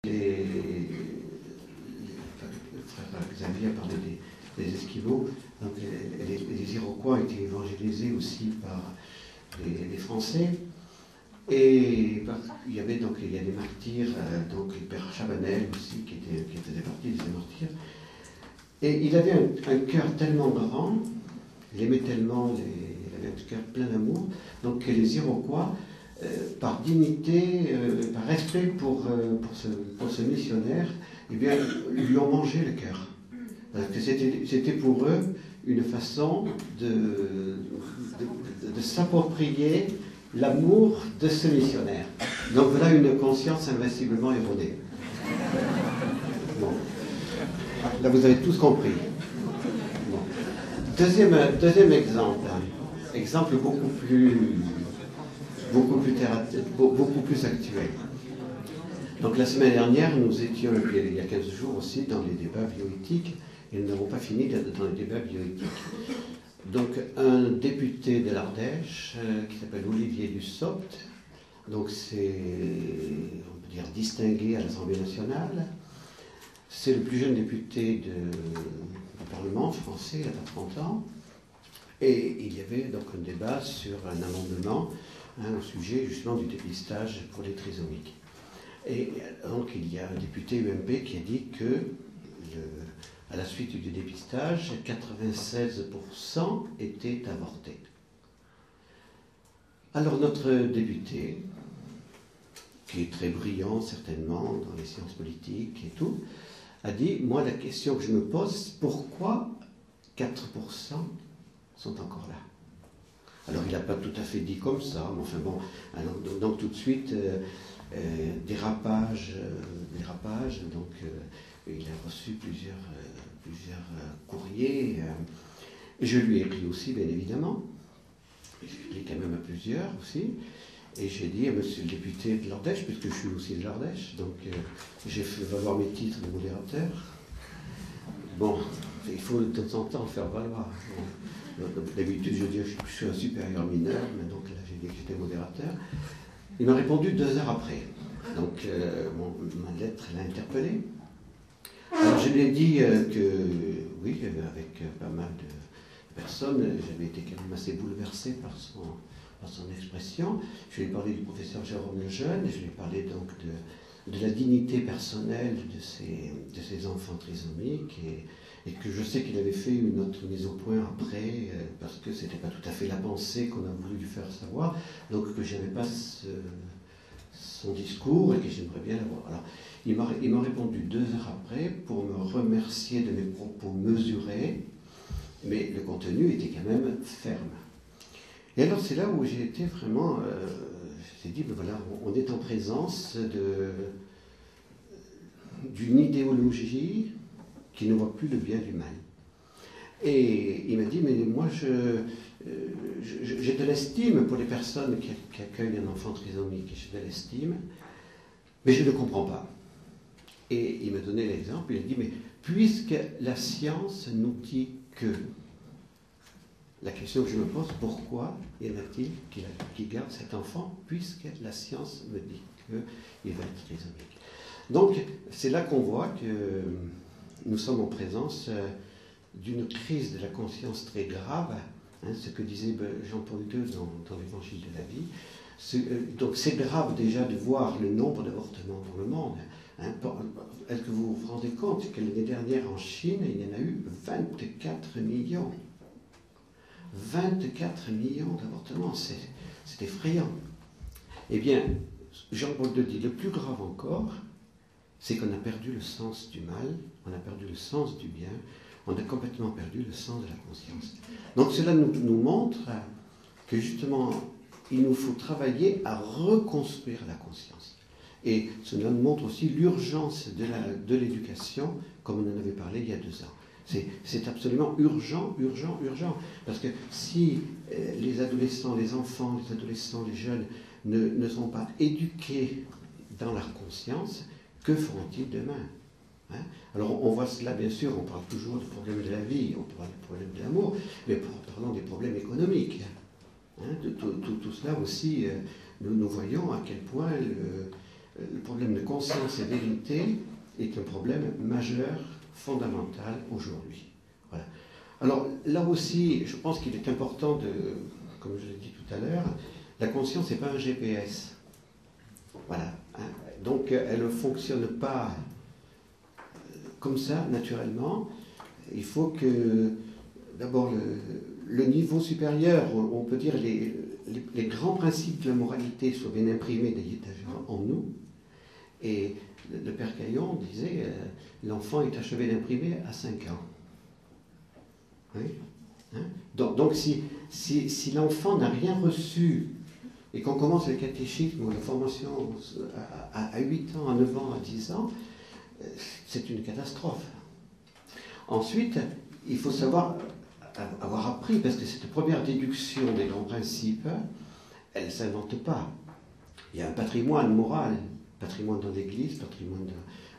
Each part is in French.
Frère Xavier a parlé des Esquimaux. Donc les Iroquois ont été évangélisés aussi par les Français. Et il y a des martyrs, donc le père Chabanel aussi, qui faisait partie de ces martyrs. Et il avait un cœur tellement grand, il aimait tellement, il avait un cœur plein d'amour, donc que les Iroquois, par dignité, par respect pour ce missionnaire, eh bien, lui ont mangé le cœur. Parce que c'était pour eux une façon de s'approprier l'amour de ce missionnaire. Donc voilà une conscience invinciblement erronée. Bon. Là, vous avez tous compris. Bon. Deuxième exemple. Exemple beaucoup plus actuel. Donc la semaine dernière, nous étions, il y a 15 jours aussi, dans les débats bioéthiques, et nous n'avons pas fini dans les débats bioéthiques. Donc un député de l'Ardèche, qui s'appelle Olivier Dussopt, donc c'est, on peut dire, distingué à l'Assemblée nationale. C'est le plus jeune député du Parlement français, il n'a pas 30 ans. Et il y avait donc un débat sur un amendement au sujet justement du dépistage pour les trisomiques. Et donc il y a un député UMP qui a dit que, à la suite du dépistage, 96% étaient avortés. Alors notre député, qui est très brillant certainement dans les sciences politiques et tout, a dit, moi la question que je me pose, pourquoi 4% sont encore là? Alors il n'a pas tout à fait dit comme ça, mais enfin bon, alors, donc tout de suite, dérapage, donc il a reçu plusieurs courriers, et je lui ai écrit aussi, bien évidemment, je l'ai quand même à plusieurs aussi, et j'ai dit à monsieur le député de l'Ardèche, puisque je suis aussi de l'Ardèche, donc j'ai fait valoir mes titres de modérateur. Bon, il faut de temps en temps faire valoir. D'habitude, je dis je suis un supérieur mineur, mais donc là j'ai dit que j'étais modérateur. Il m'a répondu 2 heures après. Donc ma lettre l'a interpellé. Alors je lui ai dit que oui, avec pas mal de personnes, j'avais été quand même assez bouleversé par son expression. Je lui ai parlé du professeur Jérôme Lejeune, je lui ai parlé donc de la dignité personnelle de ces enfants trisomiques, et que je sais qu'il avait fait une autre mise au point après, parce que ce n'était pas tout à fait la pensée qu'on a voulu lui faire savoir, donc que je n'avais pas son discours et que j'aimerais bien l'avoir. Alors, il m'a répondu 2 heures après pour me remercier de mes propos mesurés, mais le contenu était quand même ferme. Et alors c'est là où j'ai été vraiment, je me suis dit, ben voilà, on est en présence d'une idéologie qui ne voit plus le bien du mal. Et il m'a dit, mais moi j'ai de l'estime pour les personnes qui accueillent un enfant trisomique, j'ai de l'estime, mais je ne comprends pas. Et il m'a donné l'exemple, il a dit, mais puisque la science nous dit que, la question que je me pose, pourquoi y en a-t-il qui gardent cet enfant, puisque la science me dit qu'il va être trisomique. Donc c'est là qu'on voit que nous sommes en présence d'une crise de la conscience très grave, ce que disait Jean-Paul II dans l'Évangile de la vie. Donc c'est grave déjà de voir le nombre d'avortements dans le monde. Est-ce que vous vous rendez compte que l'année dernière en Chine, il y en a eu 24 millions 24 millions d'avortements, c'est effrayant. Eh bien, Jean-Paul II dit, le plus grave encore, c'est qu'on a perdu le sens du mal, on a perdu le sens du bien, on a complètement perdu le sens de la conscience. Donc cela nous montre que justement, il nous faut travailler à reconstruire la conscience. Et cela nous montre aussi l'urgence de l'éducation, comme on en avait parlé il y a 2 ans. C'est absolument urgent. Parce que si les adolescents, les enfants, les adolescents, les jeunes ne sont pas éduqués dans leur conscience, que feront-ils demain? Alors on voit cela, bien sûr, on parle toujours des problèmes de la vie, on parle des problèmes de l'amour, mais parlons des problèmes économiques. Tout cela aussi, nous voyons à quel point le problème de conscience et vérité est un problème majeur, fondamental aujourd'hui. Voilà. Alors là aussi, je pense qu'il est important de, comme je l'ai dit tout à l'heure, la conscience n'est pas un GPS. Voilà. Hein. Donc elle ne fonctionne pas comme ça, naturellement. Il faut que, d'abord, le niveau supérieur, on peut dire les grands principes de la moralité soient bien imprimés en nous. Et le père Caillon disait, l'enfant est achevé d'imprimer à 5 ans. Oui. Hein? Donc si l'enfant n'a rien reçu, et qu'on commence le catéchisme ou la formation à 8 ans, à 9 ans, à 10 ans, c'est une catastrophe. Ensuite, il faut savoir avoir appris, parce que cette première déduction des grands principes, elle ne s'invente pas. Il y a un patrimoine moral, patrimoine dans l'Église, patrimoine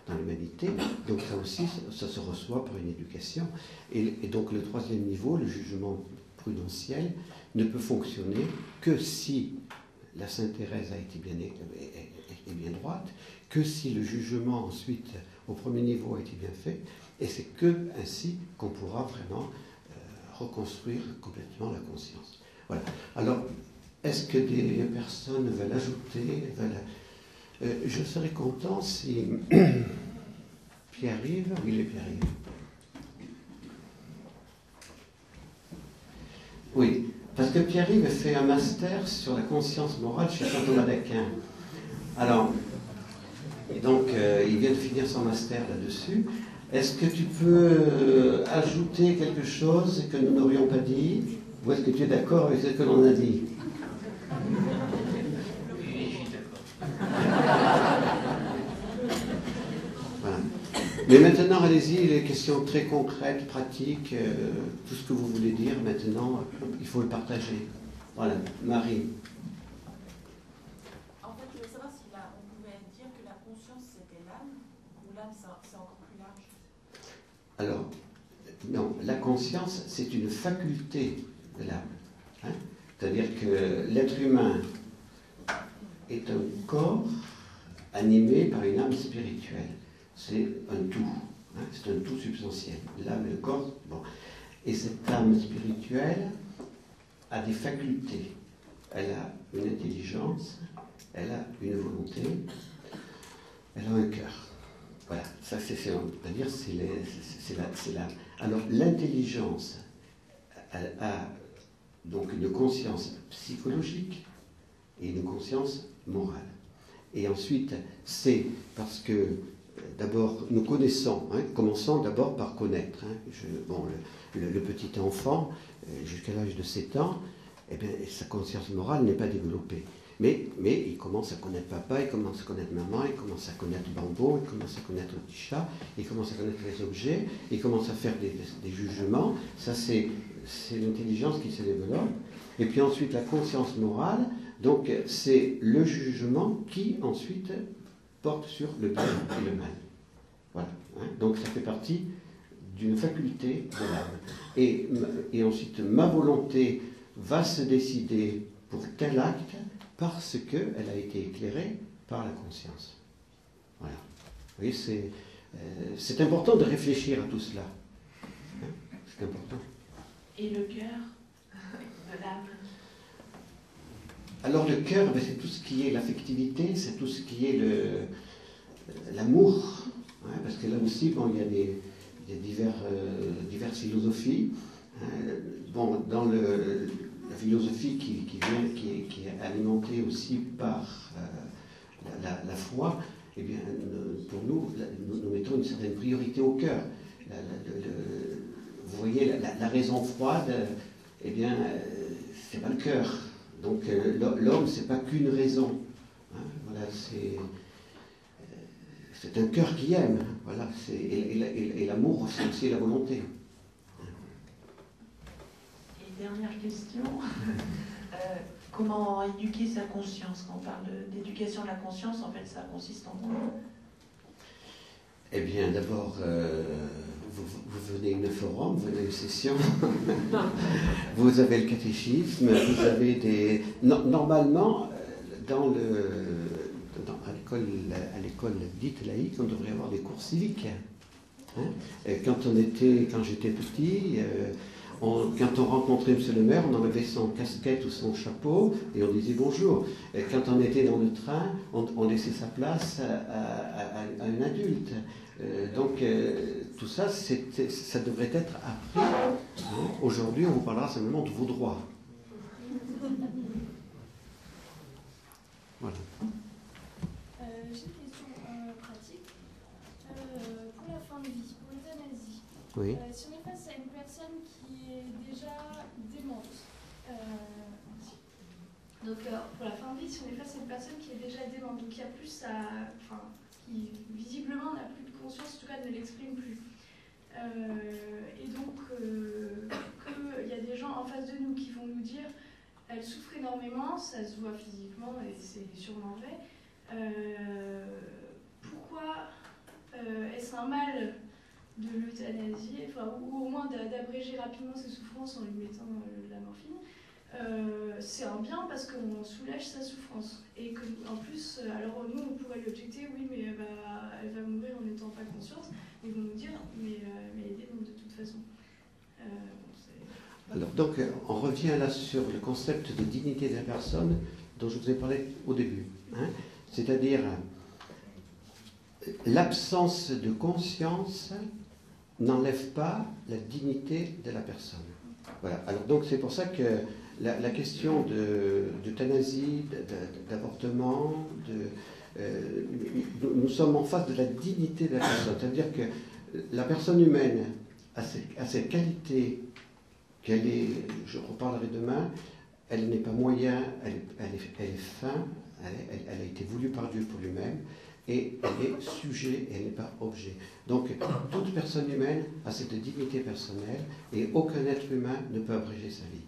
dans l'humanité, donc ça aussi, ça se reçoit par une éducation. Et donc le troisième niveau, le jugement prudentiel, ne peut fonctionner que si la Sainte Thérèse a été bien droite, que si le jugement ensuite, au premier niveau, a été bien fait, et c'est que ainsi qu'on pourra vraiment reconstruire complètement la conscience. Voilà. Alors, est-ce que des personnes veulent ajouter, je serais content si Pierre-Yves, oui, il est Pierre-Yves. Oui, parce que Pierre-Yves fait un master sur la conscience morale chez Saint Thomas d'Aquin. Alors, et donc, il vient de finir son master là-dessus. Est-ce que tu peux ajouter quelque chose que nous n'aurions pas dit? Ou est-ce que tu es d'accord avec ce que l'on a dit? Oui, je suis d'accord. Voilà. Mais maintenant, allez-y, les questions très concrètes, pratiques, tout ce que vous voulez dire, maintenant, il faut le partager. Voilà, Marie. En fait, je voulais savoir si on pouvait dire que la conscience c'était l'âme, ou l'âme c'est encore plus large. Alors, non, la conscience, c'est une faculté de l'âme. Hein? C'est-à-dire que l'être humain est un corps animé par une âme spirituelle. C'est un tout. Hein? C'est un tout substantiel. L'âme et le corps. Bon. Et cette âme spirituelle a des facultés. Elle a une intelligence, elle a une volonté, elle a un cœur. Voilà, ça c'est, on va dire, c'est la. Alors l'intelligence a donc une conscience psychologique et une conscience morale. Et ensuite, c'est parce que d'abord nous connaissons, hein, commençons d'abord par connaître. Hein. Le petit enfant, jusqu'à l'âge de 7 ans, eh bien, sa conscience morale n'est pas développée. Mais il commence à connaître papa, il commence à connaître maman, il commence à connaître Bambo, il commence à connaître le petit chat, il commence à connaître les objets, il commence à faire des jugements. Ça, c'est l'intelligence qui se développe. Et puis ensuite, la conscience morale, donc c'est le jugement qui ensuite porte sur le bien et le mal. Voilà. Hein. Donc ça fait partie d'une faculté de l'âme. Et ensuite, ma volonté va se décider pour tel acte, parce qu'elle a été éclairée par la conscience. Voilà. Vous voyez, c'est important de réfléchir à tout cela. Hein, c'est important. Et le cœur de l'âme? Alors le cœur, c'est tout ce qui est l'affectivité, c'est tout ce qui est l'amour. Hein, parce que là aussi, bon, il y a diverses philosophies. Hein, bon, dans la philosophie qui est alimentée aussi par la foi, eh bien, pour nous mettons une certaine priorité au cœur. Vous voyez, la raison froide, eh bien, c'est pas le cœur. Donc l'homme, c'est pas qu'une raison. Hein, voilà, c'est un cœur qui aime. Voilà, et l'amour, c'est aussi la volonté. Dernière question. Comment éduquer sa conscience? Quand on parle d'éducation de la conscience, en fait, ça consiste en quoi? Eh bien, d'abord, vous venez à une forum, vous venez à une session, vous avez le catéchisme, vous avez des... Normalement, à l'école dite laïque, on devrait avoir des cours civiques. Hein. Quand j'étais petit, quand on rencontrait M. le maire, on enlevait son casquette ou son chapeau et on disait bonjour. Et quand on était dans le train, on laissait sa place à un adulte. Donc tout ça, ça devrait être appris. Hein. Aujourd'hui, on vous parlera simplement de vos droits. Voilà. J'ai une question pratique. Pour la fin de vie, pour l'euthanasie, Oui. si on est face à une personne qui est déjà démente, donc pour la fin de vie, si on est face à une personne qui est déjà démente, donc qui a plus qui visiblement n'a plus de conscience, en tout cas ne l'exprime plus, et donc qu'il y a des gens en face de nous qui vont nous dire elle souffre énormément, ça se voit physiquement et c'est sûrement vrai. Pourquoi est-ce un mal de l'euthanasier, ou au moins d'abréger rapidement ses souffrances en lui mettant de la morphine? C'est un bien parce qu'on soulage sa souffrance. Et en plus, alors nous on pourrait lui objecter, oui mais elle va mourir en n'étant pas consciente. Ils vont nous dire, mais elle est démente de toute façon. Alors, donc, on revient là sur le concept de dignité de la personne dont je vous ai parlé au début. Hein, c'est-à-dire, l'absence de conscience n'enlève pas la dignité de la personne. Voilà. Alors, donc, c'est pour ça que la question d'euthanasie, d'avortement, nous sommes en face de la dignité de la personne. C'est-à-dire que la personne humaine a ses qualités qu'elle est, je reparlerai demain, elle n'est pas moyen, elle est fin, elle a été voulue par Dieu pour lui-même, et elle est sujet, elle n'est pas objet. Donc, toute personne humaine a cette dignité personnelle, et aucun être humain ne peut abréger sa vie.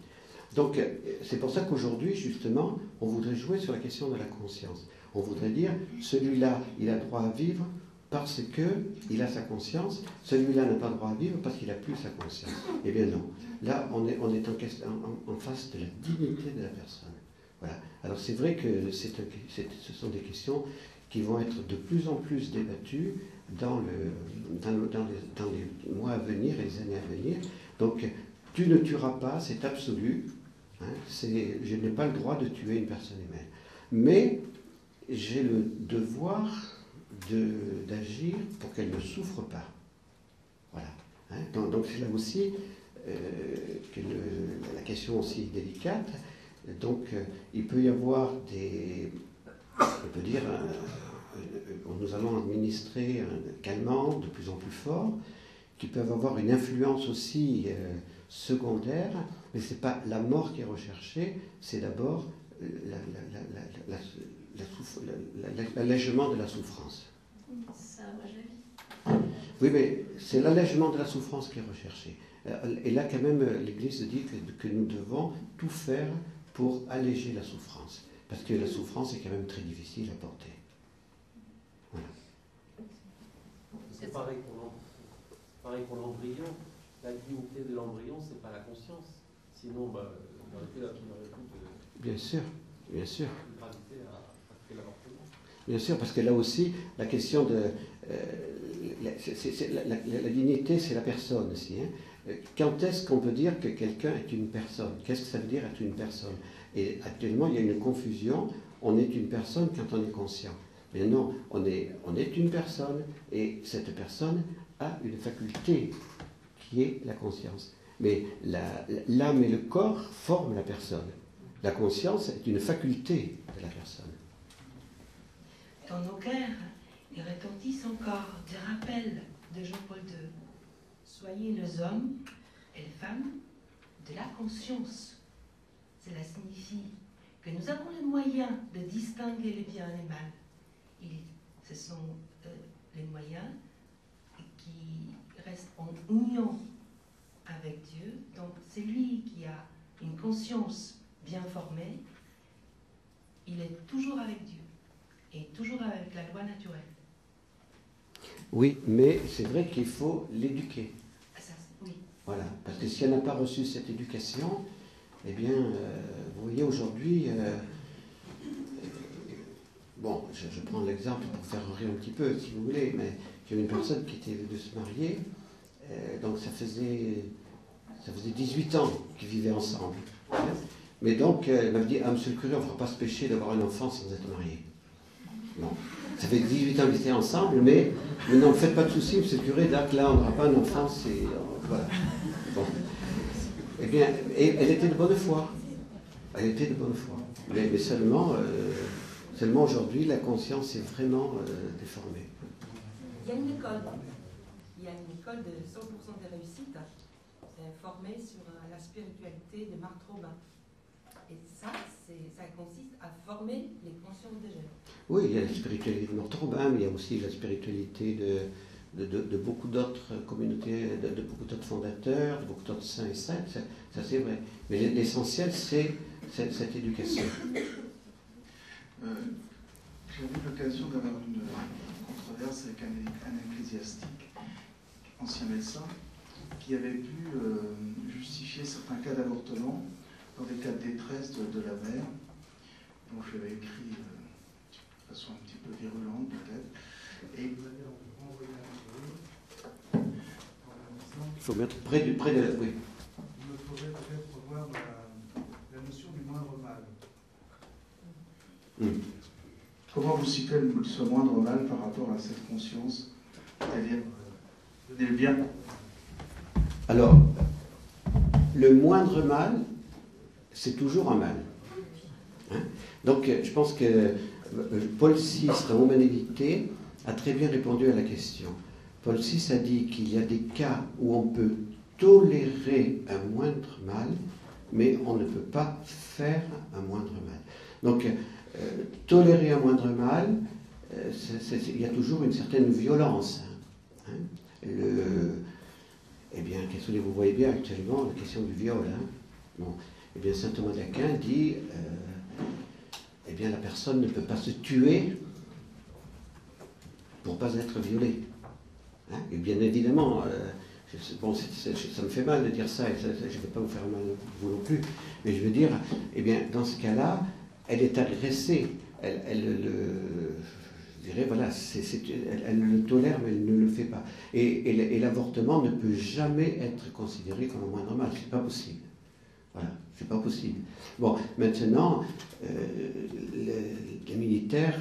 Donc, c'est pour ça qu'aujourd'hui, justement, on voudrait jouer sur la question de la conscience. On voudrait dire, celui-là, il a droit à vivre parce qu'il a sa conscience, celui-là n'a pas droit à vivre parce qu'il n'a plus sa conscience. Eh bien non. Là, on est en face de la dignité de la personne. Voilà. Alors c'est vrai que ce sont des questions qui vont être de plus en plus débattues dans les mois à venir et les années à venir. Donc, tu ne tueras pas, c'est absolu. Hein, je n'ai pas le droit de tuer une personne humaine. Mais j'ai le devoir d'agir pour qu'elle ne souffre pas. Voilà. Hein, donc c'est là aussi que la question aussi est délicate. Donc il peut y avoir on peut dire, nous allons administrer un calmant de plus en plus fort, qui peuvent avoir une influence aussi secondaire, mais ce n'est pas la mort qui est recherchée, c'est d'abord l'allègement de la souffrance. Ça abrège la vie. Oui, mais c'est l'allègement de la souffrance qui est recherché. Et là, quand même, l'Église dit que nous devons tout faire pour alléger la souffrance. Parce que la souffrance est quand même très difficile à porter. Voilà. C'est pareil pour l'embryon. La dignité de l'embryon, c'est pas la conscience. Sinon, on aurait plus de... Bien sûr, bien sûr. Gravité à faire l'avortement. Bien sûr, parce que là aussi, la question de... la dignité, c'est la personne aussi. Hein. Quand est-ce qu'on peut dire que quelqu'un est une personne? Qu'est-ce que ça veut dire être une personne? Et actuellement, il y a une confusion. On est une personne quand on est conscient. Mais non, on est une personne, et cette personne a une faculté qui est la conscience. Mais l'âme et le corps forment la personne. La conscience est une faculté de la personne. Dans nos guerres, il retentissent encore des rappels de Jean-Paul II. Soyez les hommes et les femmes de la conscience. Cela signifie que nous avons les moyens de distinguer les bien et les mal. Ce sont les moyens qui restent en union avec Dieu. Donc celui qui a une conscience bien formée, il est toujours avec Dieu et toujours avec la loi naturelle. Oui, mais c'est vrai qu'il faut l'éduquer. Ça, oui. Voilà, parce que si elle n'a pas reçu cette éducation, eh bien, vous voyez aujourd'hui, bon, je prends l'exemple pour faire rire un petit peu, si vous voulez, mais j'avais une personne qui était de se marier, donc ça faisait 18 ans qu'ils vivaient ensemble. Mais donc, elle m'a dit, ah, monsieur le curé, on ne fera pas se pécher d'avoir un enfant sans être marié. Non. Ça fait 18 ans qu'ils étaient ensemble, mais non, ne faites pas de soucis, monsieur le curé, là, on n'aura pas un enfant, c'est... voilà. Bon. Eh bien, elle était de bonne foi. Elle était de bonne foi. Mais seulement aujourd'hui, la conscience est vraiment déformée. Il y a une école de 100% de réussite formée sur la spiritualité de Marthe Robin. Et ça consiste à former les consciences des jeunes. Oui, il y a la spiritualité de Marthe Robin, mais il y a aussi la spiritualité de beaucoup d'autres communautés, de beaucoup d'autres fondateurs, de beaucoup d'autres saints et saintes, ça c'est vrai. Mais l'essentiel, c'est cette éducation. J'ai eu l'occasion d'avoir une controverse avec un ecclésiastique, ancien médecin, qui avait pu justifier certains cas d'avortement dans des cas de détresse de la mère. Donc je lui avais écrit de façon un petit peu virulente peut-être. Et vous avez renvoyé un mail. Il faut mettre près de la... Oui. Il me faudrait peut-être revoir la notion du moindre mal. Comment vous citez ce moindre mal par rapport à cette conscience, c'est-à-dire donner le bien? Alors, le moindre mal, c'est toujours un mal. Hein? Donc, je pense que Paul VI, dans Humanité, a très bien répondu à la question. Paul VI a dit qu'il y a des cas où on peut tolérer un moindre mal, mais on ne peut pas faire un moindre mal. Donc, tolérer un moindre mal, il y a toujours une certaine violence. Hein? Eh bien, vous voyez bien actuellement la question du viol. Hein? Bon. Eh bien, saint Thomas d'Aquin dit eh bien, la personne ne peut pas se tuer pour ne pas être violée. Hein? Et bien évidemment, bon, ça me fait mal de dire ça, et je ne vais pas vous faire mal vous non plus, mais je veux dire, eh bien, dans ce cas-là, elle est agressée. Je dirais, voilà, elle le tolère, mais elle ne le fait pas. Et l'avortement ne peut jamais être considéré comme un moindre mal. C'est pas possible. Voilà, c'est pas possible. Bon, maintenant, les militaires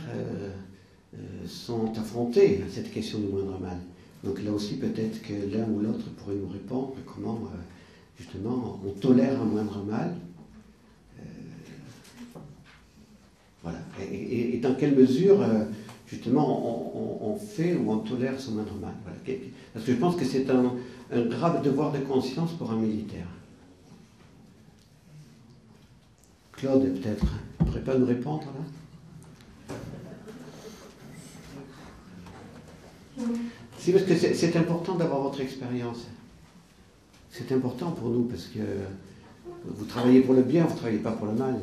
sont affrontés à cette question du moindre mal. Donc là aussi, peut-être que l'un ou l'autre pourrait nous répondre comment, justement, on tolère un moindre mal. Voilà. Et dans quelle mesure, justement, on fait ou on tolère ce moindre mal. Voilà. Parce que je pense que c'est un grave devoir de conscience pour un militaire. Claude, peut-être, ne pourrait pas nous répondre là? Si, parce que c'est important d'avoir votre expérience. C'est important pour nous, parce que vous travaillez pour le bien, vous ne travaillez pas pour le mal.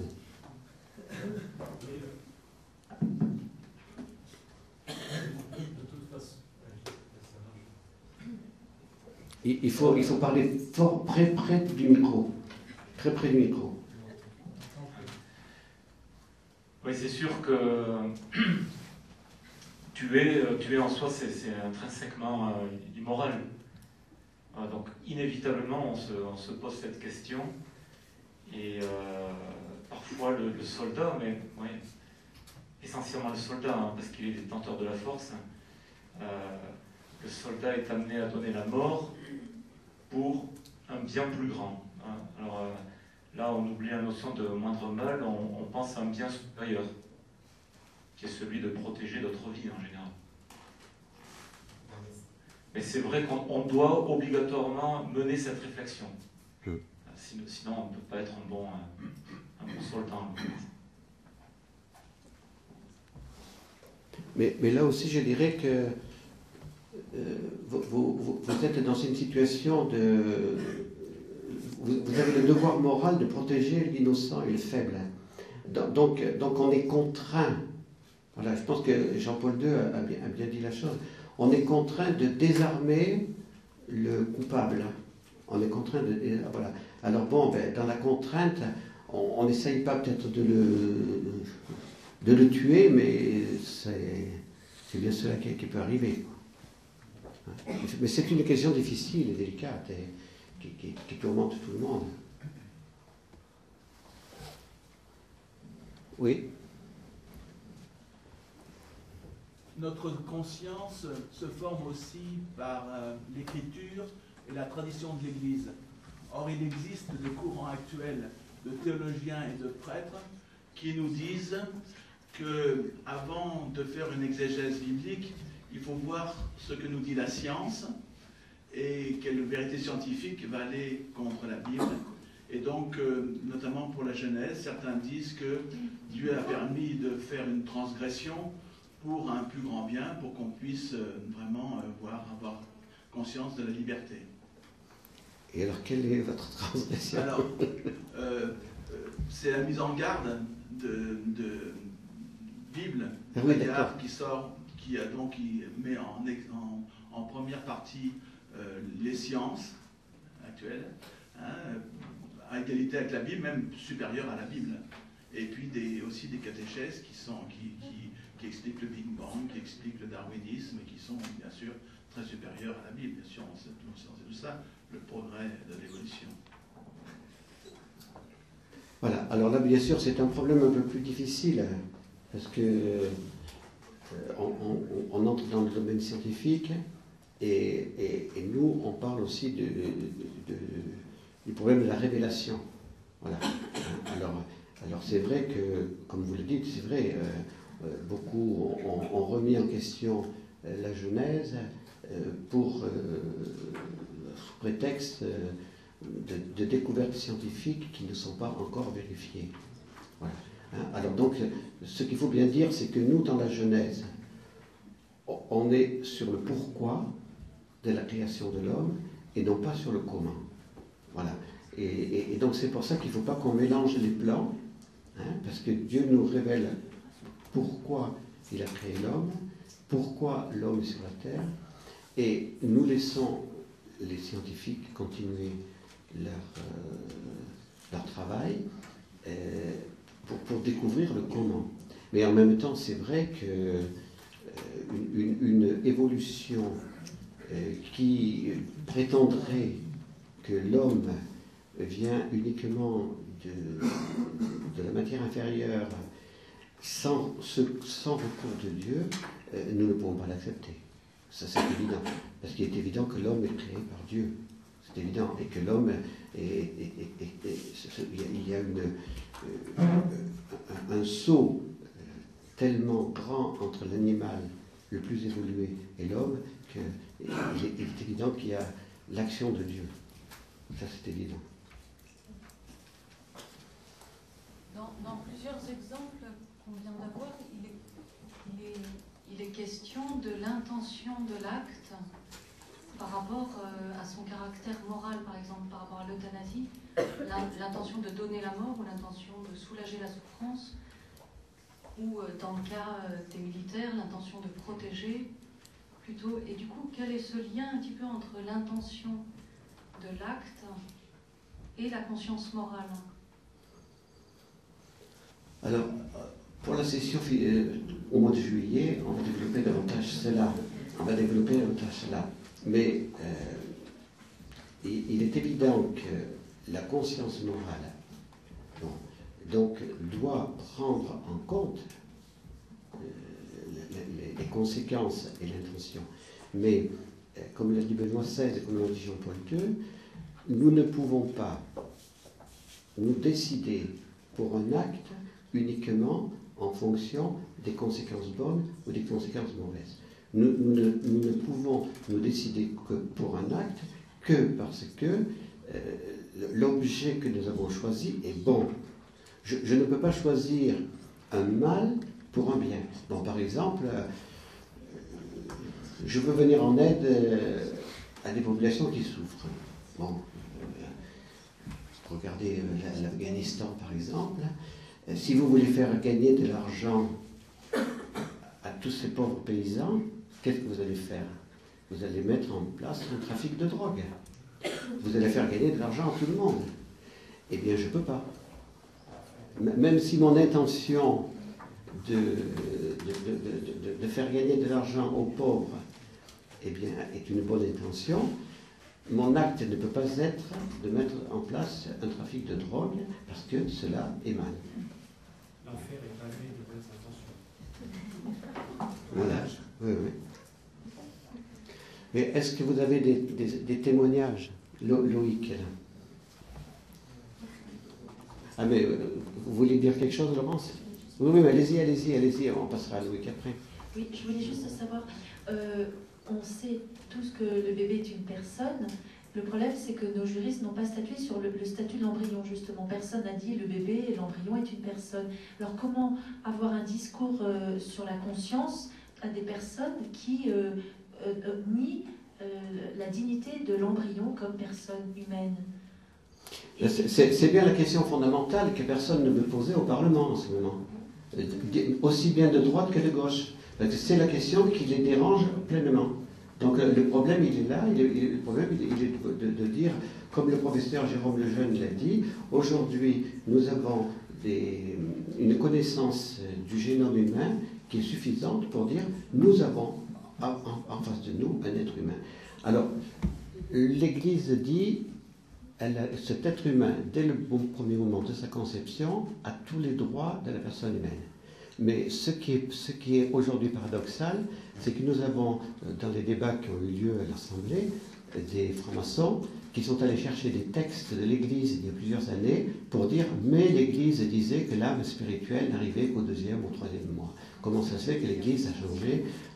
Il faut parler fort près du micro. Très près du micro. Oui, c'est sûr que tuer en soi, c'est intrinsèquement immoral. Donc, inévitablement, on se pose cette question. Et parfois, le soldat, mais oui, essentiellement le soldat, hein, parce qu'il est détenteur de la force, le soldat est amené à donner la mort pour un bien plus grand. Hein. Alors là, on oublie la notion de moindre mal, on pense à un bien supérieur, qui est celui de protéger notre vie en général. Mais c'est vrai qu'on doit obligatoirement mener cette réflexion. Sinon, on ne peut pas être un bon soldat. Mais là aussi, je dirais que vous êtes dans une situation de... Vous avez le devoir moral de protéger l'innocent et le faible. Donc on est contraint. Voilà, je pense que Jean-Paul II a bien dit la chose. On est contraint de désarmer le coupable. On est contraint de... Voilà. Alors bon, dans la contrainte, on n'essaye pas peut-être de de le tuer, mais c'est bien cela qui peut arriver, quoi. Mais c'est une question difficile et délicate et qui tourmente tout le monde. Oui. Notre conscience se forme aussi par l'écriture et la tradition de l'Église. Or, il existe des courants actuels de théologiens et de prêtres qui nous disent qu'avant de faire une exégèse biblique, il faut voir ce que nous dit la science et quelle vérité scientifique va aller contre la Bible. Et donc, notamment pour la Genèse, certains disent que Dieu a permis de faire une transgression pour un plus grand bien, pour qu'on puisse vraiment avoir conscience de la liberté. Et alors, quelle est votre transgression? Alors, c'est la mise en garde de Bible, oui, qui met en première partie les sciences actuelles, hein, à égalité avec la Bible, même supérieure à la Bible. Et puis aussi des catéchèses qui expliquent le Big Bang, qui expliquent le darwinisme, et qui sont bien sûr très supérieures à la Bible. Bien sûr, on sait tout ça, le progrès de l'évolution. Voilà, alors là, bien sûr, c'est un problème un peu plus difficile, parce que on entre dans le domaine scientifique, et nous, on parle aussi du problème de la révélation. Voilà. Alors c'est vrai que, comme vous le dites, c'est vrai, beaucoup ont remis en question la Genèse sous prétexte de découvertes scientifiques qui ne sont pas encore vérifiées. Voilà. Alors donc, ce qu'il faut bien dire, c'est que nous, dans la Genèse, on est sur le pourquoi de la création de l'homme et non pas sur le comment. Voilà. Et donc c'est pour ça qu'il ne faut pas qu'on mélange les plans, parce que Dieu nous révèle pourquoi il a créé l'homme, pourquoi l'homme est sur la terre, et nous laissons les scientifiques continuer leur travail pour découvrir le comment. Mais en même temps, c'est vrai qu'une évolution qui prétendrait que l'homme vient uniquement de la matière inférieure sans recours de Dieu, nous ne pouvons pas l'accepter. Ça, c'est évident. Parce qu'il est évident que l'homme est créé par Dieu. C'est évident. Et que l'homme il y a un saut tellement grand entre l'animal le plus évolué et l'homme qu'il est évident qu'il y a l'action de Dieu. Ça, c'est évident. Dans plusieurs exemples qu'on vient d'avoir, il est question de l'intention de l'acte par rapport à son caractère moral, par exemple, par rapport à l'euthanasie, l'intention de donner la mort ou l'intention de soulager la souffrance, ou dans le cas des militaires, l'intention de protéger plutôt. Et du coup, quel est ce lien un petit peu entre l'intention de l'acte et la conscience morale? Alors, pour la session au mois de juillet, on va développer davantage cela. Mais il est évident que la conscience morale donc, doit prendre en compte les conséquences et l'intention. Mais, comme l'a dit Benoît XVI et comme l'a dit Jean-Paul II, nous ne pouvons pas nous décider pour un acte uniquement en fonction des conséquences bonnes ou des conséquences mauvaises. Nous ne pouvons nous décider que pour un acte que parce que l'objet que nous avons choisi est bon. Je ne peux pas choisir un mal pour un bien. Bon, par exemple, je veux venir en aide à des populations qui souffrent. Bon, regardez l'Afghanistan, par exemple. Si vous voulez faire gagner de l'argent à tous ces pauvres paysans, qu'est-ce que vous allez faire? Vous allez mettre en place un trafic de drogue. Vous allez faire gagner de l'argent à tout le monde. Eh bien, je ne peux pas. Même si mon intention de faire gagner de l'argent aux pauvres, eh bien, est une bonne intention. Mon acte ne peut pas être de mettre en place un trafic de drogue parce que cela émane. L'enfer est pavé de bonnes intentions. Voilà, oui, oui. Mais est-ce que vous avez des témoignages, Loïc? Ah, mais vous voulez dire quelque chose, Laurence? Oui, oui, allez-y, on passera à Loïc après. Oui, je voulais juste savoir, on sait tous que le bébé est une personne. Le problème, c'est que nos juristes n'ont pas statué sur le statut de l'embryon, justement. Personne n'a dit le bébé et l'embryon est une personne. Alors, comment avoir un discours sur la conscience à des personnes qui nient la dignité de l'embryon comme personne humaine? C'est bien la question fondamentale que personne ne veut poser au Parlement en ce moment. Aussi bien de droite que de gauche. Parce que c'est la question qui les dérange pleinement. Donc le problème, il est là. Le problème, il est de dire, comme le professeur Jérôme Lejeune l'a dit, aujourd'hui, nous avons une connaissance du génome humain qui est suffisante pour dire, nous avons en face de nous un être humain. Alors, l'Église dit, cet être humain, dès le premier moment de sa conception, a tous les droits de la personne humaine. Mais ce qui est aujourd'hui paradoxal, c'est que nous avons, dans les débats qui ont eu lieu à l'Assemblée, des francs-maçons qui sont allés chercher des textes de l'Église il y a plusieurs années pour dire « mais l'Église disait que l'âme spirituelle n'arrivait qu'au 2e ou 3e mois ». Comment ça se fait que l'Église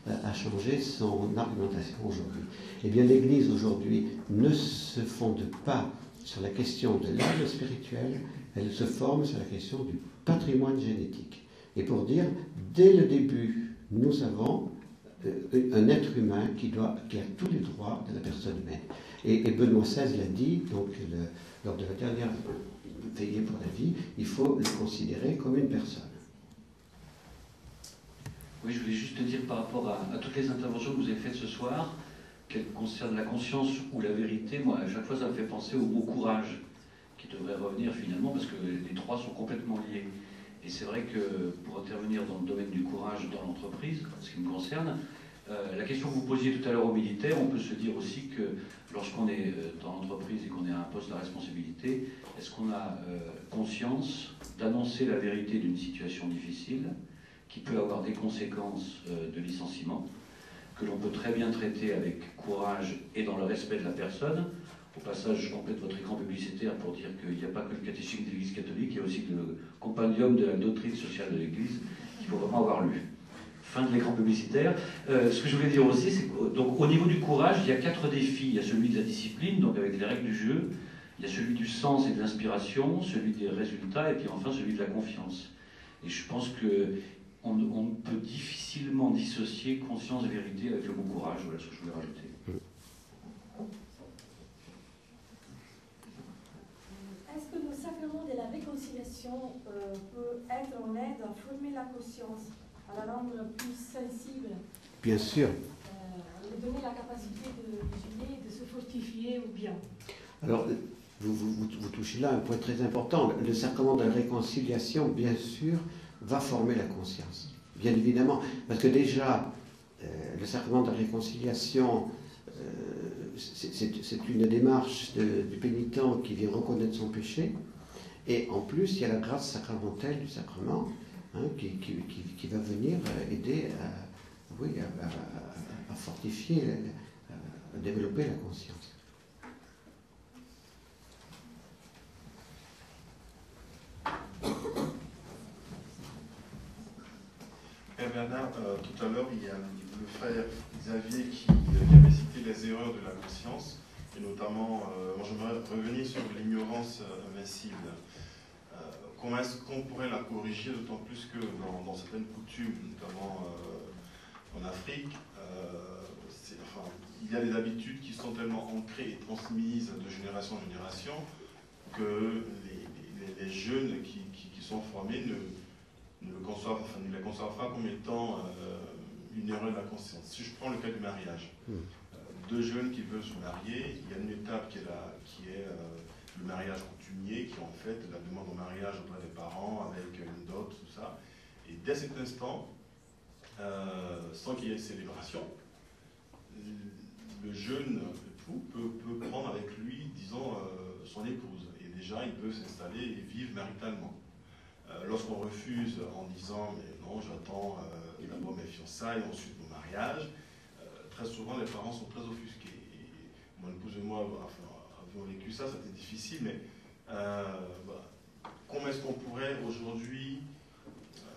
a changé son argumentation aujourd'hui? Eh bien, l'Église aujourd'hui ne se fonde pas sur la question de l'âme spirituelle, elle se forme sur la question du patrimoine génétique. Et pour dire, dès le début, nous avons un être humain qui a tous les droits de la personne humaine. Et Benoît XVI l'a dit, donc lors de la dernière veillée pour la vie, il faut le considérer comme une personne. Oui, je voulais juste te dire par rapport à toutes les interventions que vous avez faites ce soir, qu'elles concernent la conscience ou la vérité, moi, à chaque fois, ça me fait penser au mot courage, qui devrait revenir finalement, parce que les trois sont complètement liés. Et c'est vrai que pour intervenir dans le domaine du courage dans l'entreprise, ce qui me concerne, la question que vous posiez tout à l'heure aux militaires, on peut se dire aussi que lorsqu'on est dans l'entreprise et qu'on est à un poste à responsabilité, est-ce qu'on a conscience d'annoncer la vérité d'une situation difficile qui peut avoir des conséquences de licenciement, que l'on peut très bien traiter avec courage et dans le respect de la personne. Au passage, je complète votre écran publicitaire pour dire qu'il n'y a pas que le catéchisme de l'Église catholique, il y a aussi le compendium de la doctrine sociale de l'Église qu'il faut vraiment avoir lu. Fin de l'écran publicitaire. Ce que je voulais dire aussi, c'est qu'au niveau du courage, il y a 4 défis. Il y a celui de la discipline, donc avec les règles du jeu. Il y a celui du sens et de l'inspiration, celui des résultats, et puis enfin celui de la confiance. Et je pense qu'on peut difficilement dissocier conscience et vérité avec le mot courage. Voilà ce que je voulais rajouter. Est-ce que le sacrement de la réconciliation peut être en aide à former la conscience, à la rendre plus sensible? Bien sûr. Lui donner la capacité de juger, de se fortifier ou bien? Alors, vous touchez là un point très important. Le sacrement de la réconciliation, bien sûr, va former la conscience. Bien évidemment. Parce que déjà, le sacrement de la réconciliation, c'est une démarche du pénitent qui vient reconnaître son péché. Et en plus, il y a la grâce sacramentelle du sacrement qui va venir aider à fortifier, à développer la conscience. Père Bernard, tout à l'heure, il y a le frère Xavier qui avait cité les erreurs de la conscience, et notamment, moi j'aimerais revenir sur l'ignorance invincible. Comment est-ce qu'on pourrait la corriger, d'autant plus que dans certaines coutumes, notamment en Afrique, il y a des habitudes qui sont tellement ancrées et transmises de génération en génération que les jeunes qui sont formés ne les conçoivent pas comme étant une erreur de la conscience. Si je prends le cas du mariage, 2 jeunes qui veulent se marier, il y a une étape qui est le mariage coutumier, qui est en fait la demande en mariage auprès des parents avec une dot, tout ça. Et dès cet instant, sans qu'il y ait célébration, le jeune époux peut prendre avec lui, disons, son épouse. Et déjà, il peut s'installer et vivre maritalement. Lorsqu'on refuse en disant « mais non, j'attends d'abord mes fiançailles, ensuite mon mariage », très souvent les parents sont très offusqués. Et mon épouse et moi avions vécu ça, c'était difficile, mais voilà. Comment est-ce qu'on pourrait aujourd'hui,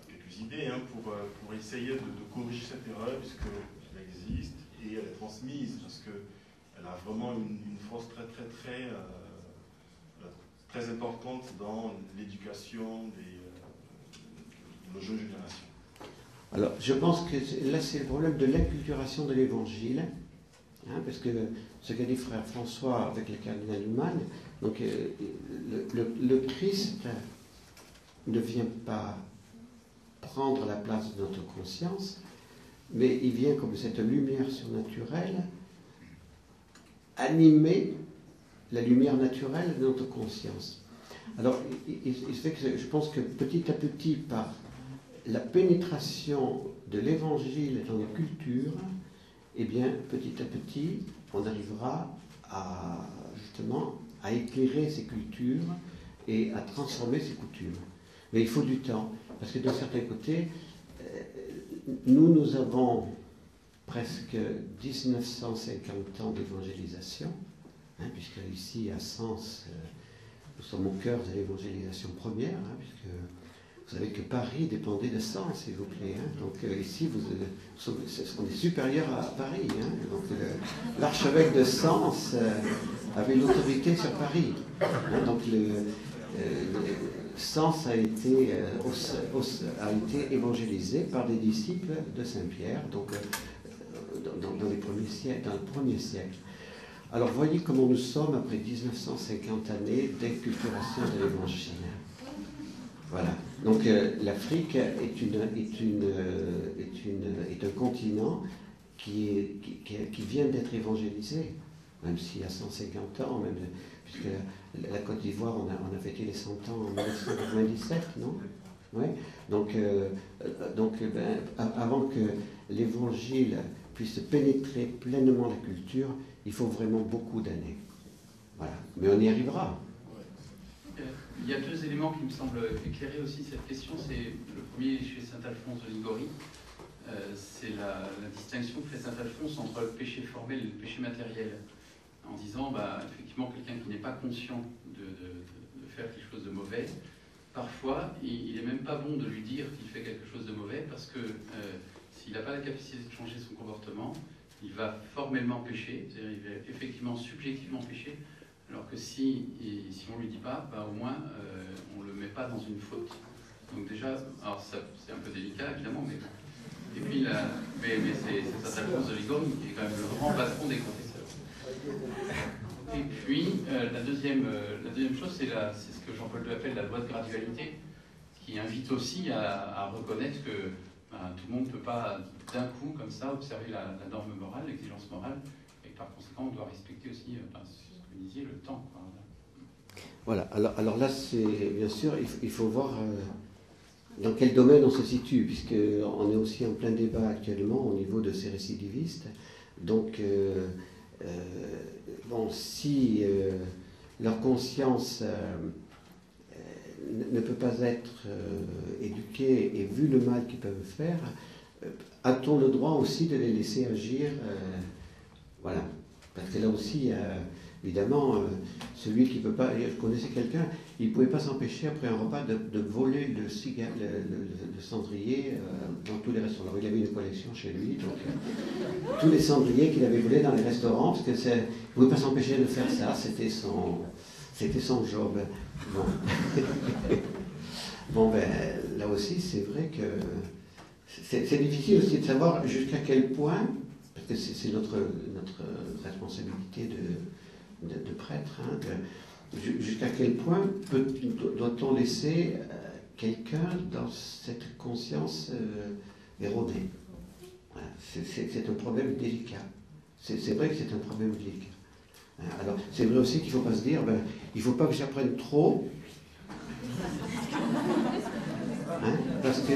quelques idées, hein, pour essayer de corriger cette erreur, puisqu'elle existe et elle est transmise, parce qu'elle a vraiment une force très importante dans l'éducation de nos jeunes générations. Alors, je pense que là, c'est le problème de l'inculturation de l'Évangile, hein, parce que ce qu'a dit frère François avec le cardinal Humann, donc le Christ ne vient pas prendre la place de notre conscience, mais il vient comme cette lumière surnaturelle animer la lumière naturelle de notre conscience. Alors, il fait que je pense que petit à petit, par la pénétration de l'Évangile dans les cultures, eh bien, petit à petit, on arrivera justement à éclairer ces cultures et à transformer ces coutumes. Mais il faut du temps, parce que d'un certain côté, nous avons presque 1950 ans d'évangélisation, hein, puisque ici, à Sens, nous sommes au cœur de l'évangélisation première, hein, puisque vous savez que Paris dépendait de Sens, s'il vous plaît. Hein. Donc ici, on est supérieur à Paris. Hein. Donc l'archevêque de Sens avait l'autorité sur Paris. Hein. Donc Sens a été évangélisé par des disciples de Saint-Pierre, donc dans le premier siècle. Alors voyez comment nous sommes après 1950 années d'inculturation de l'Évangile. Voilà. Donc l'Afrique est un continent qui vient d'être évangélisé, même s'il y a 150 ans, même, puisque la Côte d'Ivoire, on a fêté les 100 ans en 1997, non? Ouais. Donc avant que l'Évangile puisse pénétrer pleinement la culture, il faut vraiment beaucoup d'années. Voilà. Mais on y arrivera. Il y a deux éléments qui me semblent éclairer aussi cette question. C'est le premier chez saint Alphonse de Liguori. C'est la distinction que fait saint Alphonse entre le péché formel et le péché matériel. En disant, effectivement, quelqu'un qui n'est pas conscient de faire quelque chose de mauvais, parfois, il n'est même pas bon de lui dire qu'il fait quelque chose de mauvais, parce que s'il n'a pas la capacité de changer son comportement, il va formellement pécher, c'est-à-dire il va effectivement, subjectivement pécher, alors que si on ne lui dit pas, au moins on ne le met pas dans une faute. Donc déjà, alors c'est un peu délicat évidemment, mais c'est saint Alphonse de Liguori qui est quand même le grand patron des confesseurs. Et puis la deuxième chose, c'est ce que Jean-Paul II appelle la loi de gradualité, qui invite aussi à reconnaître que tout le monde ne peut pas d'un coup comme ça observer la norme morale, l'exigence morale, et par conséquent on doit respecter aussi ce que vous disiez, le temps. Voilà, alors là, c'est bien sûr, il faut voir dans quel domaine on se situe, puisqu'on est aussi en plein débat actuellement au niveau de ces récidivistes. Donc, si leur conscience ne peut pas être éduquée et vu le mal qu'ils peuvent faire, a-t-on le droit aussi de les laisser agir voilà. Parce que là aussi, évidemment, celui qui ne peut pas... Je connaissais quelqu'un, il ne pouvait pas s'empêcher après un repas de voler le cendrier dans tous les restaurants. Alors, il avait une collection chez lui, donc tous les cendriers qu'il avait volés dans les restaurants, parce que il ne pouvait pas s'empêcher de faire ça, c'était son job. Bon, là aussi, c'est vrai que c'est difficile aussi de savoir jusqu'à quel point, parce que c'est notre responsabilité de prêtre, hein, jusqu'à quel point doit-on laisser quelqu'un dans cette conscience erronée. Voilà. C'est un problème délicat. C'est vrai que c'est un problème délicat. Alors, c'est vrai aussi qu'il ne faut pas se dire, il ne faut pas que j'apprenne trop. Hein, parce que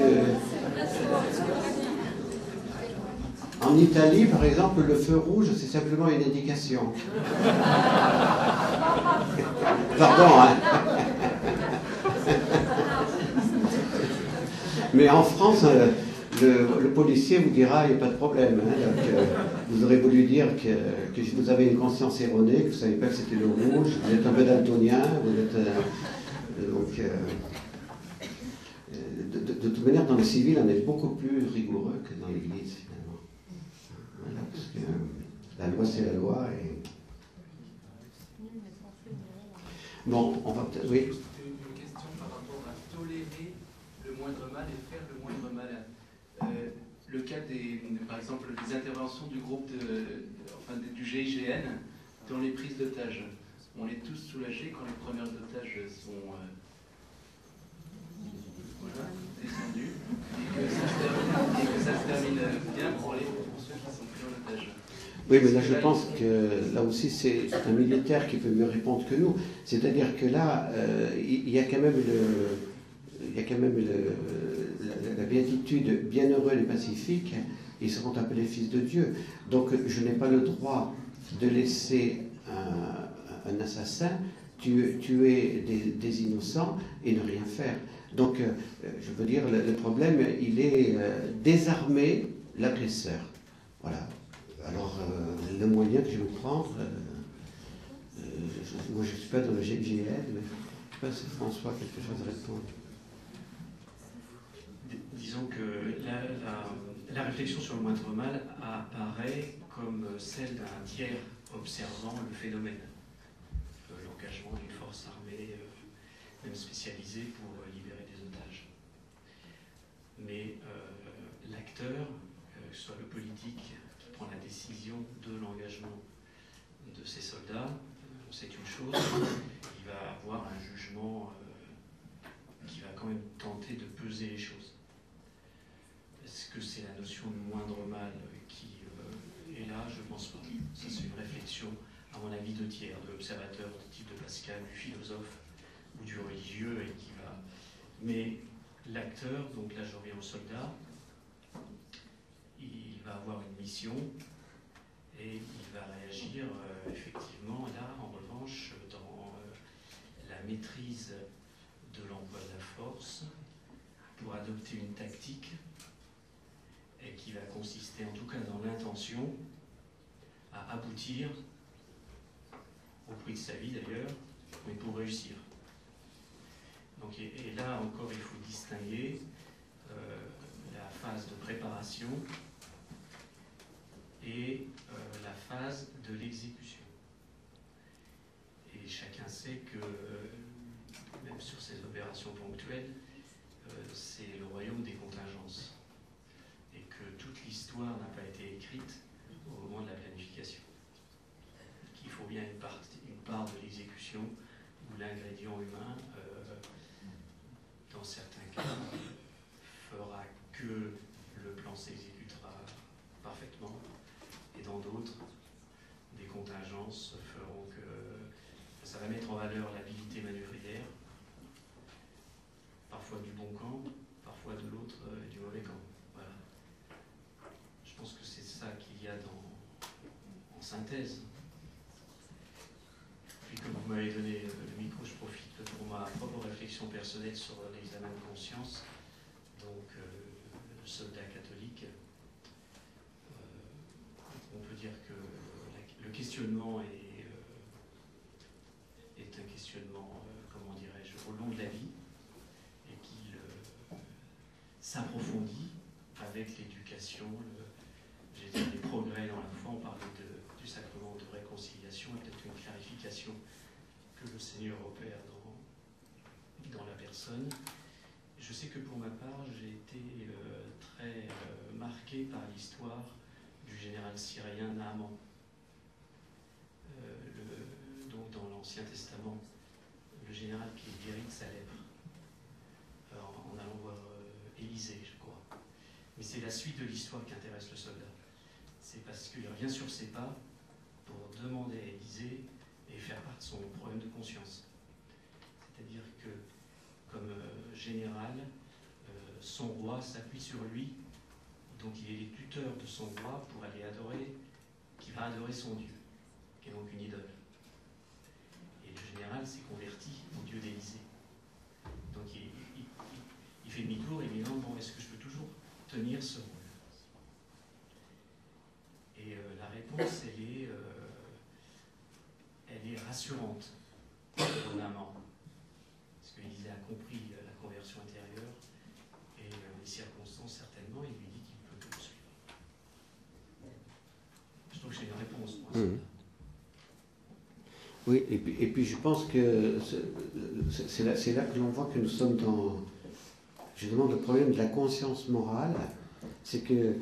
en Italie, par exemple, le feu rouge, c'est simplement une indication. Pardon, hein. Mais en France, le policier vous dira, il n'y a pas de problème. Hein, donc, vous aurez voulu dire que vous avez une conscience erronée, que vous ne savez pas que c'était le rouge, vous êtes un peu daltonien, vous êtes... donc, de toute manière, dans le civil, on est beaucoup plus rigoureux que dans l'Église, finalement. Voilà, parce que la loi, c'est la loi. Et... Bon, on va peut-être... Oui. Une question par rapport à tolérer le moindre mal et faire le moindre mal. Le cas par exemple, des interventions du groupe du GIGN dans les prises d'otages. On est tous soulagés quand les preneurs d'otages sont descendus et que ça se termine bien pour ceux qui sont pris en otage. Oui, mais là, je pense que là aussi, c'est un militaire qui peut mieux répondre que nous. C'est-à-dire que là, il y a quand même la béatitude, bienheureux les pacifiques, ils seront appelés fils de Dieu. Donc, je n'ai pas le droit de laisser un assassin tuer des innocents et ne rien faire. Donc, je veux dire, le problème, il est désarmer l'agresseur. Voilà. Alors, le moyen que je vais prendre, moi je ne suis pas dans le GIGN, mais je ne sais pas si François a quelque chose à répondre. Disons que la réflexion sur le moindre mal apparaît comme celle d'un tiers observant le phénomène. L'engagement d'une force armée, même spécialisée pour libérer des otages. Mais l'acteur, que ce soit le politique, la décision de l'engagement de ces soldats, c'est une chose. Il va avoir un jugement qui va quand même tenter de peser les choses. Est-ce que c'est la notion de moindre mal qui est là? Je ne pense pas. Ça, c'est une réflexion, à mon avis, de tiers, de l'observateur, du type de Pascal, du philosophe ou du religieux, et qui va. Mais l'acteur, donc là je reviens au soldat, il va avoir une mission et il va réagir effectivement là, en revanche, dans la maîtrise de l'emploi de la force pour adopter une tactique et qui va consister, en tout cas dans l'intention, à aboutir, au prix de sa vie d'ailleurs, mais pour réussir. Donc, et là encore, il faut distinguer la phase de préparation et la phase de l'exécution. Et chacun sait que, même sur ces opérations ponctuelles, c'est le royaume des contingences. Et que toute l'histoire n'a pas été écrite au moment de la planification. Qu'il faut bien une part de l'exécution où l'ingrédient humain, dans certains cas, fera que le plan s'exécutera parfaitement, et dans d'autres, des contingences feront que ça va mettre en valeur l'habilité manœuvrière, parfois du bon camp, parfois de l'autre, du mauvais camp. Voilà. Je pense que c'est ça qu'il y a en synthèse. Puis comme vous m'avez donné le micro, je profite pour ma propre réflexion personnelle sur l'examen de conscience. Donc, le soldat catholique, on peut dire que le questionnement est un questionnement, comment dirais-je, au long de la vie, et qu'il s'approfondit avec l'éducation, les progrès dans la foi. On parlait du sacrement de réconciliation, et peut-être une clarification que le Seigneur opère dans la personne. Je sais que pour ma part, j'ai été très marqué par l'histoire du général syrien Naaman. Donc dans l'Ancien Testament, le général qui est guéri de sa lèpre, en allant voir Élisée, je crois. Mais c'est la suite de l'histoire qui intéresse le soldat. C'est parce qu'il revient sur ses pas pour demander à Élisée et faire part de son problème de conscience. C'est-à-dire que, comme général, son roi s'appuie sur lui, donc il est le tuteur de son roi pour aller adorer, qui va adorer son Dieu, qui est donc une idole. Et le général s'est converti au Dieu d'Élysée. Donc il fait demi-tour et il dit non, bon, est-ce que je peux toujours tenir ce rôle? Et la réponse, elle est rassurante pour l'amant. Parce qu'Élisée a compris la conversion intérieure et les circonstances certainement, il lui dit qu'il peut le suivre. Je trouve que j'ai une réponse. Moi, oui, et puis je pense que c'est là que l'on voit que nous sommes dans justement le problème de la conscience morale. C'est que,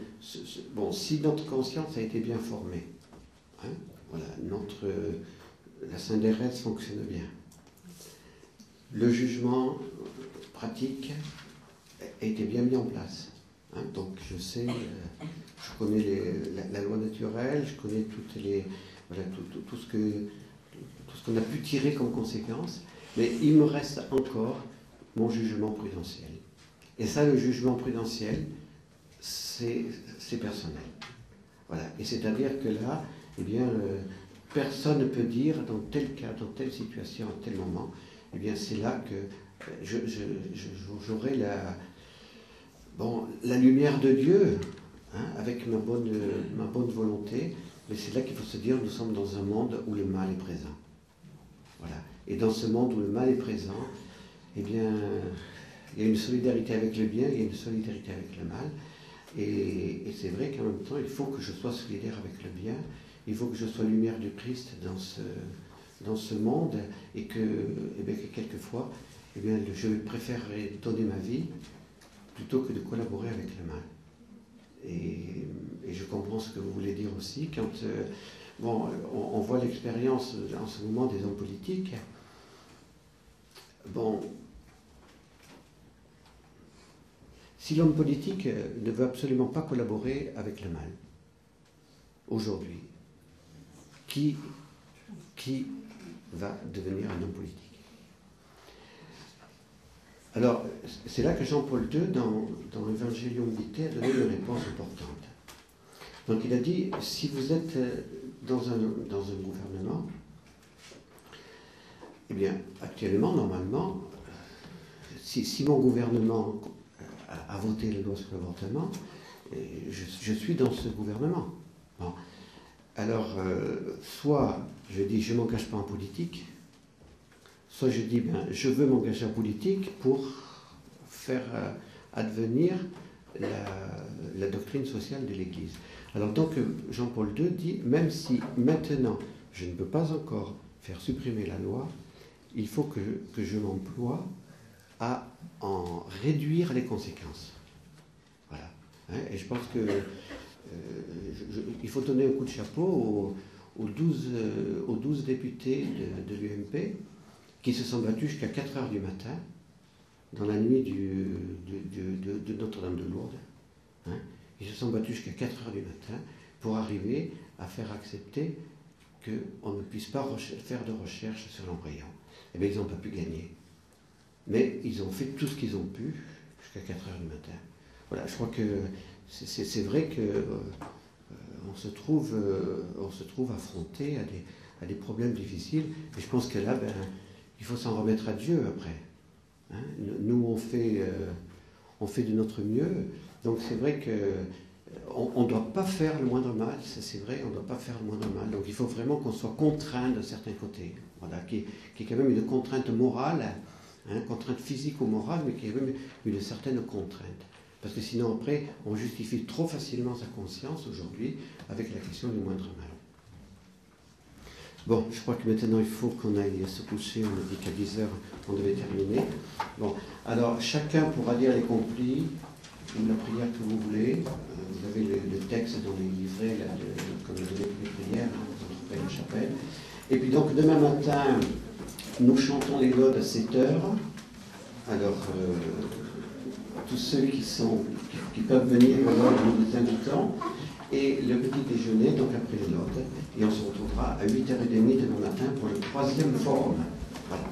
bon, si notre conscience a été bien formée, hein, voilà, la syndérèse fonctionne bien. Le jugement pratique a été bien mis en place. Hein, donc je sais, je connais la loi naturelle, je connais voilà, tout ce qu'on a pu tirer comme conséquence, mais il me reste encore mon jugement prudentiel. Et ça, le jugement prudentiel, c'est personnel. Voilà. Et c'est-à-dire que là, eh bien, personne ne peut dire dans tel cas, dans telle situation, à tel moment, eh bien, c'est là que j'aurai la lumière de Dieu, hein, avec ma bonne volonté, mais c'est là qu'il faut se dire, nous sommes dans un monde où le mal est présent. Voilà. Et dans ce monde où le mal est présent, eh bien, il y a une solidarité avec le bien, il y a une solidarité avec le mal. Et c'est vrai qu'en même temps, il faut que je sois solidaire avec le bien, il faut que je sois lumière du Christ dans ce monde, et que quelquefois, eh bien, je préférerais donner ma vie plutôt que de collaborer avec le mal. Et je comprends ce que vous voulez dire aussi, quand on voit l'expérience en ce moment des hommes politiques. Bon, si l'homme politique ne veut absolument pas collaborer avec le mal, aujourd'hui, qui va devenir un homme politique? Alors, c'est là que Jean-Paul II, dans Evangelium Vitae, a donné une réponse importante. Donc il a dit, si vous êtes dans un gouvernement, eh bien, actuellement, normalement, si mon gouvernement a voté la loi sur l'avortement, je suis dans ce gouvernement. Bon. Alors, soit je dis je ne m'engage pas en politique, soit je dis ben, je veux m'engager en politique pour faire advenir la doctrine sociale de l'Église. Alors donc Jean-Paul II dit, même si maintenant je ne peux pas encore faire supprimer la loi, il faut que je m'emploie à en réduire les conséquences. Voilà. Hein, et je pense que il faut donner un coup de chapeau aux 12 députés de l'UMP qui se sont battus jusqu'à 4 heures du matin dans la nuit de Notre-Dame de Lourdes. Hein. Ils se sont battus jusqu'à 4 heures du matin pour arriver à faire accepter qu'on ne puisse pas faire de recherche sur l'embryon. Eh bien, ils n'ont pas pu gagner. Mais ils ont fait tout ce qu'ils ont pu jusqu'à 4 heures du matin. Voilà, je crois que c'est vrai que on se trouve affronté à des problèmes difficiles. Et je pense que là, il faut s'en remettre à Dieu après. Hein, nous, on fait de notre mieux. Donc c'est vrai qu'on ne doit pas faire le moindre mal. C'est vrai, on ne doit pas faire le moindre mal. Donc il faut vraiment qu'on soit contraint de certains côtés. Voilà, qui est quand même une contrainte morale, hein, contrainte physique ou morale, mais qui est quand même une certaine contrainte. Parce que sinon, après, on justifie trop facilement sa conscience aujourd'hui avec la question du moindre mal. Bon, je crois que maintenant, il faut qu'on aille se coucher. On a dit qu'à 10 heures, on devait terminer. Bon, alors, chacun pourra lire les complis ou la prière que vous voulez. Vous avez le texte dans les livrets, là, comme on donnait pour les prières, hein, vous trouverez la chapelle. Et puis donc, demain matin, nous chantons les laudes à 7 heures. Alors, tous ceux qui peuvent venir, alors nous les invitons. Et le petit déjeuner, donc après les laudes. Et on se retrouvera à 8h30 demain matin pour le 3e forum. Voilà.